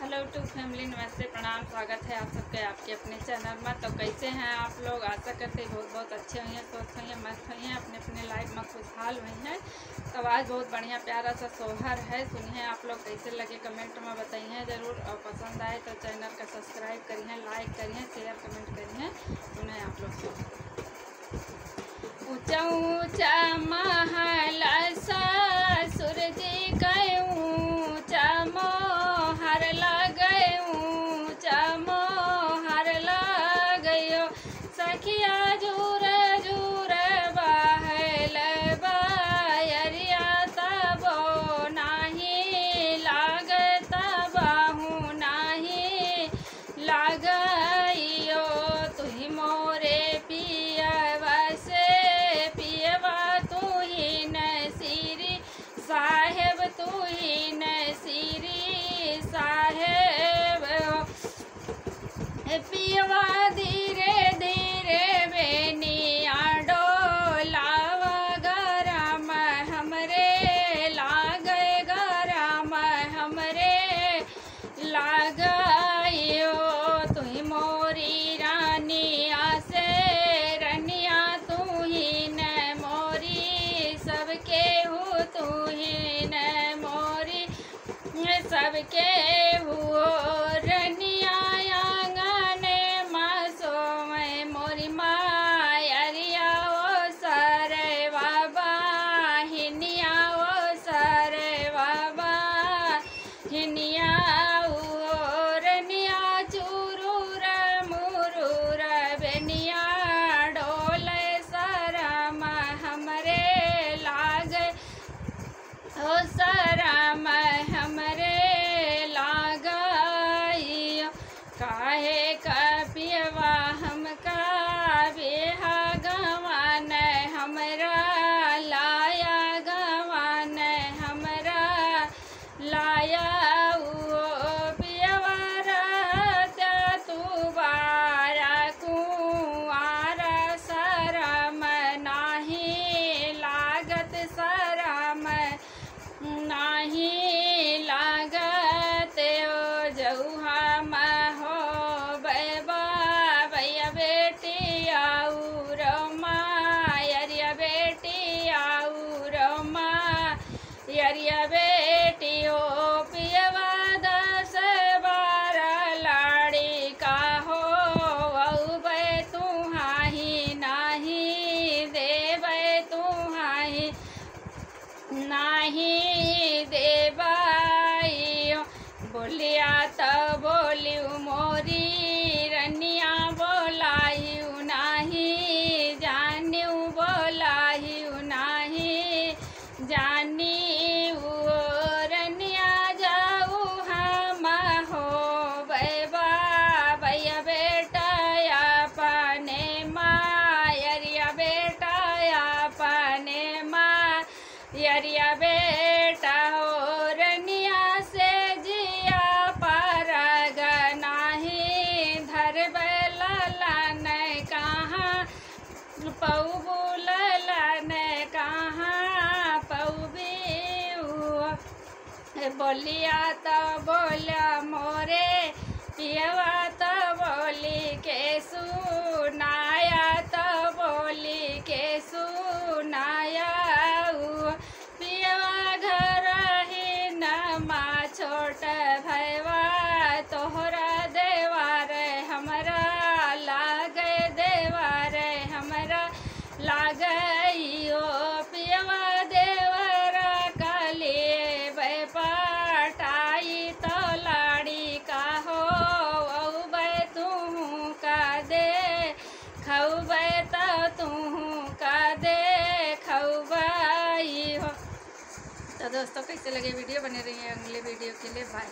Hello to family, नमस्ते, प्रणाम, स्वागत है आप सबके आपके अपने चैनल में। तो कैसे हैं आप लोग? आशा करते बहुत बहुत अच्छे हुए हैं, स्वस्थ हुए हैं, मस्त हुए हैं, अपने अपने लाइफ में खुशहाल हुए हैं। तो आज बहुत बढ़िया प्यारा सा सोहर है, सुनिए आप लोग कैसे लगे कमेंट में बताइए ज़रूर। और पसंद आए तो चैनल का सब्सक्राइब करिए, लाइक करिए, शेयर कमेंट करिए। सुने आप लोग। ऊँचा ऊँचा महल ससुर जी गए, ऊँचा मोहर लगए, ऊँचा मोहर लगयो। सखिया झूर झूर बहल बायरिया, तबो नाही लागत बाहू नाही लागयो। तुही मोरे पियवा से पियवा, तुही नसीरी साहेब, तुही नसीरी साहेब। पियवा धीरे धीरे बेनिया डोलावा, गरम हमरे लागे, गरम हमरे लागयो। तुही मोरी रानिया से रनिया, तुही न मोरी सबके हो, तुही न मोरी सबके हो। रनिया आंगने मासो में मोरी मायरिया, ओ सरे बाबा हिनिया, ओ सरे बाबा हिनिया। रनिया चूरूर मुरूर बेनिया डोले, शरम हमरे लागे, ओ शरम हमरे लागयो। काहे कपियवा हमका बेहा गवान, हमरा लाया गवान, हमरा लाया। पियवा रहता तू बारा कुआरा, शरम नाही लागत, शरम नाही लागत। ओ जऊहा हो बैबा भैया बेटी आऊ रमा, यरिया बेटी आऊ रमा, यरिया बेटी। ओ पियवा 10 12 लाड़ी का हो, औबे तुहाही नाही देबै, तुहाही नाही देबाई। बोलिया तो बोलियो मोरी रनिया, बोलायू नाही जानियो, बोलायू नाही जानियो। रनिया जाऊ हम हो बैबा भैया बेटा अपने माँ, यरिया बेटा अपने माँ, यरिया बेटा हो। रनिया से जिया परग नाही धरबै, ललन कहाँ पौबू, ललन कहाँ पौबी। बोलिया तो बोलिया मोरे पियवा, तो बोली के सुनाया, तो बोली के सुनाया। पियवा घर ही नमा छोट भैवा, तोहरा देवार हमरा लागे, देवार हमरा लागयो। पियवा देवरा कलिए बैपाटाई, तो लाड़ी का हो औबे तू का दे खौबे, तो तू का दे खौबाई हो। तो दोस्तों कैसे लगे वीडियो, बने रहिए अगले वीडियो के लिए। बाय।